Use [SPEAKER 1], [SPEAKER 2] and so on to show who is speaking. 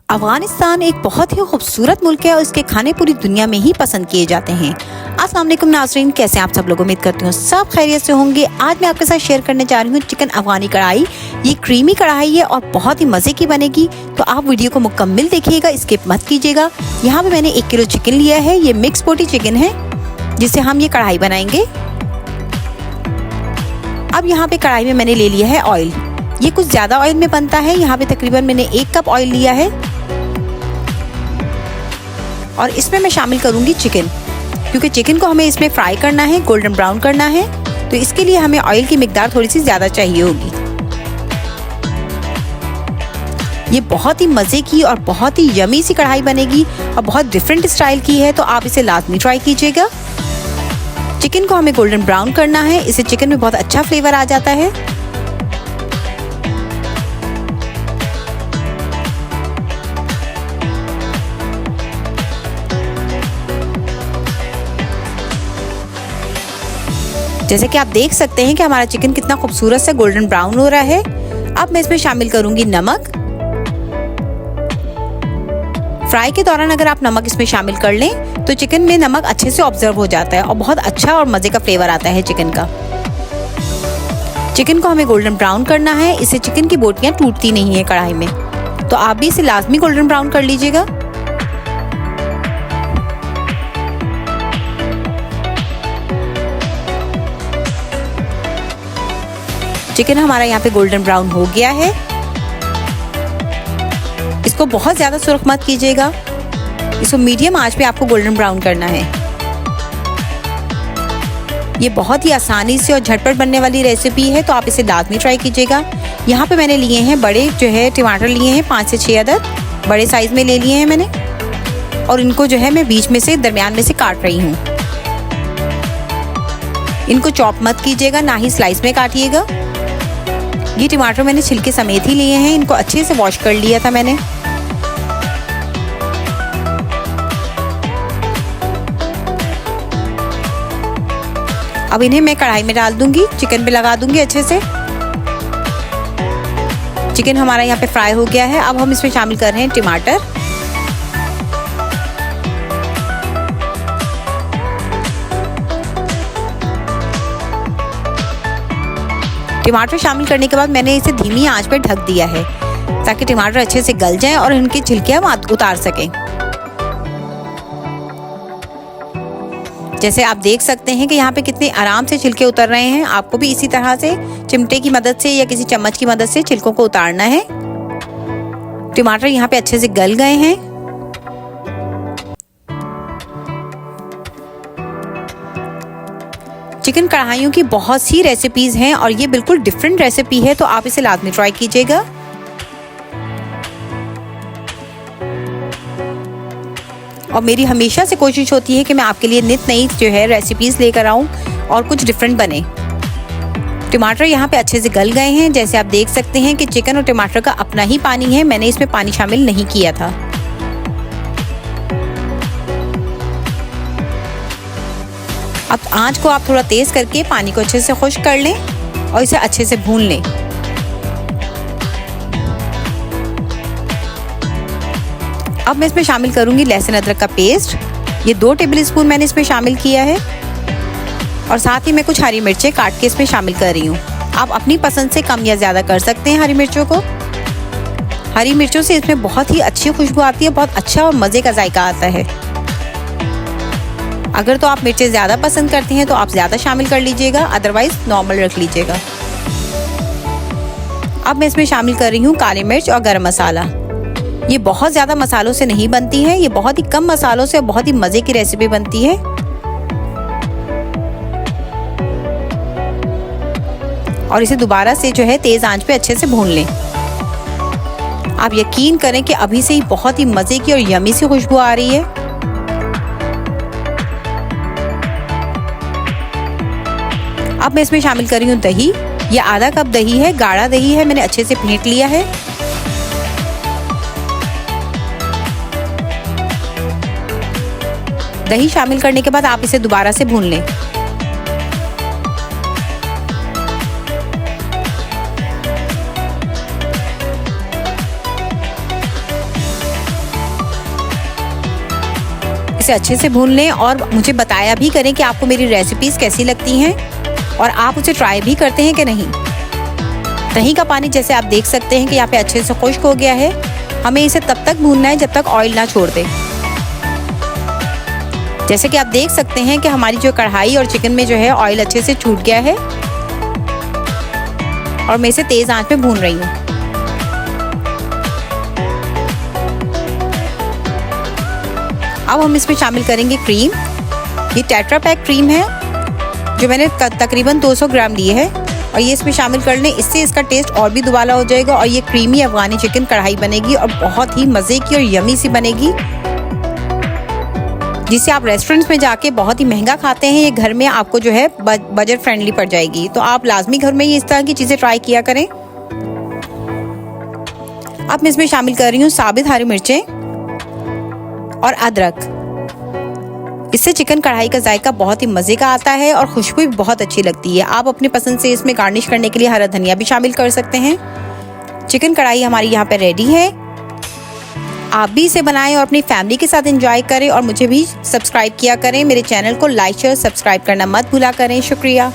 [SPEAKER 1] अफगानिस्तान एक बहुत ही खूबसूरत मुल्क है और इसके खाने पूरी दुनिया में ही पसंद किए जाते हैं। अस्सलाम वालेकुम नाज़रीन, कैसे आप सब लोग? उम्मीद करती हूँ सब खैरियत से होंगे। आज मैं आपके साथ शेयर करने जा रही हूँ चिकन अफगानी कढ़ाई। ये क्रीमी कढ़ाई है और बहुत ही मज़े की बनेगी, तो आप वीडियो को मुकम्मल देखिएगा, स्किप मत कीजिएगा। यहाँ पे मैंने 1 किलो चिकन लिया है। ये मिक्स बोटी चिकन है जिससे हम ये कढ़ाई बनाएंगे। अब यहाँ पे कढ़ाई में मैंने ले लिया है ऑयल। ये कुछ ज़्यादा ऑयल में बनता है। यहाँ पे तकरीबन मैंने 1 कप ऑयल लिया है और इसमें मैं शामिल करूँगी चिकन, क्योंकि चिकन को हमें इसमें फ्राई करना है, गोल्डन ब्राउन करना है, तो इसके लिए हमें ऑयल की मिकदार थोड़ी सी ज़्यादा चाहिए होगी। ये बहुत ही मज़े की और बहुत ही यमी सी कढ़ाई बनेगी और बहुत डिफरेंट स्टाइल की है, तो आप इसे लाजमी ट्राई कीजिएगा। चिकन को हमें गोल्डन ब्राउन करना है, इससे चिकन में बहुत अच्छा फ्लेवर आ जाता है। जैसे कि आप देख सकते हैं कि हमारा चिकन कितना खूबसूरत से गोल्डन ब्राउन हो रहा है। अब मैं इसमें शामिल करूंगी नमक। फ्राई के दौरान अगर आप नमक इसमें शामिल कर लें तो चिकन में नमक अच्छे से ऑब्जर्व हो जाता है और बहुत अच्छा और मज़े का फ्लेवर आता है चिकन का। चिकन को हमें गोल्डन ब्राउन करना है, इससे चिकन की बोटियां टूटती नहीं है कढ़ाई में, तो आप भी इसे लाजमी गोल्डन ब्राउन कर लीजिएगा। चिकन हमारा यहाँ पे गोल्डन ब्राउन हो गया है। इसको बहुत ज़्यादा सुर्ख मत कीजिएगा, इसको मीडियम आंच पे आपको गोल्डन ब्राउन करना है। ये बहुत ही आसानी से और झटपट बनने वाली रेसिपी है, तो आप इसे लाजमी ट्राई कीजिएगा। यहाँ पे मैंने लिए हैं बड़े जो है टमाटर लिए हैं, 5 से 6 अदद बड़े साइज़ में ले लिए हैं मैंने, और इनको जो है मैं बीच में से दरमियान में से काट रही हूँ। इनको चॉप मत कीजिएगा, ना ही स्लाइस में काटिएगा। ये टमाटर मैंने छिलके समेत ही लिए हैं, इनको अच्छे से वॉश कर लिया था मैंने। अब इन्हें मैं कढ़ाई में डाल दूंगी, चिकन पे लगा दूंगी अच्छे से। चिकन हमारा यहाँ पे फ्राई हो गया है। अब हम इसमें शामिल कर रहे हैं टमाटर। टमाटर शामिल करने के बाद मैंने इसे धीमी आंच पर ढक दिया है ताकि टमाटर अच्छे से गल जाएं और इनकी छिलके हम उतार सकें। जैसे आप देख सकते हैं कि यहाँ पे कितने आराम से छिलके उतर रहे हैं। आपको भी इसी तरह से चिमटे की मदद से या किसी चम्मच की मदद से छिलकों को उतारना है। टमाटर यहाँ पे अच्छे से गल गए हैं। चिकन कढ़ाइयों की बहुत सी रेसिपीज़ हैं और ये बिल्कुल डिफरेंट रेसिपी है, तो आप इसे लाजमी ट्राई कीजिएगा। और मेरी हमेशा से कोशिश होती है कि मैं आपके लिए नित नई जो है रेसिपीज़ लेकर आऊँ और कुछ डिफरेंट बने। टमाटर यहाँ पे अच्छे से गल गए हैं। जैसे आप देख सकते हैं कि चिकन और टमाटर का अपना ही पानी है, मैंने इसमें पानी शामिल नहीं किया था। अब आंच को आप थोड़ा तेज़ करके पानी को अच्छे से खुश्क कर लें और इसे अच्छे से भून लें। अब मैं इसमें शामिल करूंगी लहसुन अदरक का पेस्ट। ये 2 टेबलस्पून मैंने इसमें शामिल किया है और साथ ही मैं कुछ हरी मिर्चें काट के इसमें शामिल कर रही हूँ। आप अपनी पसंद से कम या ज़्यादा कर सकते हैं हरी मिर्चों को। हरी मिर्चों से इसमें बहुत ही अच्छी खुशबू आती है, बहुत अच्छा और मज़े का जायका आता है। अगर तो आप मिर्चें ज़्यादा पसंद करते हैं तो आप ज़्यादा शामिल कर लीजिएगा, अदरवाइज़ नॉर्मल रख लीजिएगा। अब मैं इसमें शामिल कर रही हूँ काली मिर्च और गरम मसाला। ये बहुत ज़्यादा मसालों से नहीं बनती है, ये बहुत ही कम मसालों से और बहुत ही मज़े की रेसिपी बनती है। और इसे दोबारा से जो है तेज़ आंच पे अच्छे से भून लें। आप यकीन करें कि अभी से ही बहुत ही मज़े की और यमी सी खुशबू आ रही है। अब मैं इसमें शामिल कर रही हूँ दही। ये आधा कप दही है, गाढ़ा दही है, मैंने अच्छे से फेंट लिया है। दही शामिल करने के बाद आप इसे दोबारा से भून लें। इसे अच्छे से भून लें और मुझे बताया भी करें कि आपको मेरी रेसिपीज़ कैसी लगती हैं और आप उसे ट्राई भी करते हैं कि नहीं। दही का पानी जैसे आप देख सकते हैं कि यहाँ पे अच्छे से खुश्क हो गया है। हमें इसे तब तक भूनना है जब तक ऑयल ना छोड़ दे। जैसे कि आप देख सकते हैं कि हमारी जो कढ़ाई और चिकन में जो है ऑयल अच्छे से छूट गया है और मैं इसे तेज़ आंच पे भून रही हूँ। अब हम इसमें शामिल करेंगे क्रीम। ये टेट्रा पैक क्रीम है जो मैंने तकरीबन 200 ग्राम लिए है और ये इसमें शामिल कर लें। इससे इसका टेस्ट और भी दुबाला हो जाएगा और ये क्रीमी अफगानी चिकन कढ़ाई बनेगी और बहुत ही मज़े की और यमी सी बनेगी, जिसे आप रेस्टोरेंट्स में जाके बहुत ही महंगा खाते हैं। ये घर में आपको जो है बजट फ्रेंडली पड़ जाएगी। तो आप लाजमी घर में ही इस तरह की चीज़ें ट्राई किया करें। अब मैं इसमें शामिल कर रही हूँ साबित हरी मिर्चें और अदरक। इससे चिकन कढ़ाई का जायका बहुत ही मज़े का आता है और खुशबू भी बहुत अच्छी लगती है। आप अपनी पसंद से इसमें गार्निश करने के लिए हरा धनिया भी शामिल कर सकते हैं। चिकन कढ़ाई हमारी यहाँ पे रेडी है। आप भी इसे बनाएं और अपनी फैमिली के साथ एंजॉय करें और मुझे भी सब्सक्राइब किया करें। मेरे चैनल को लाइक शेयर सब्सक्राइब करना मत भूला करें। शुक्रिया।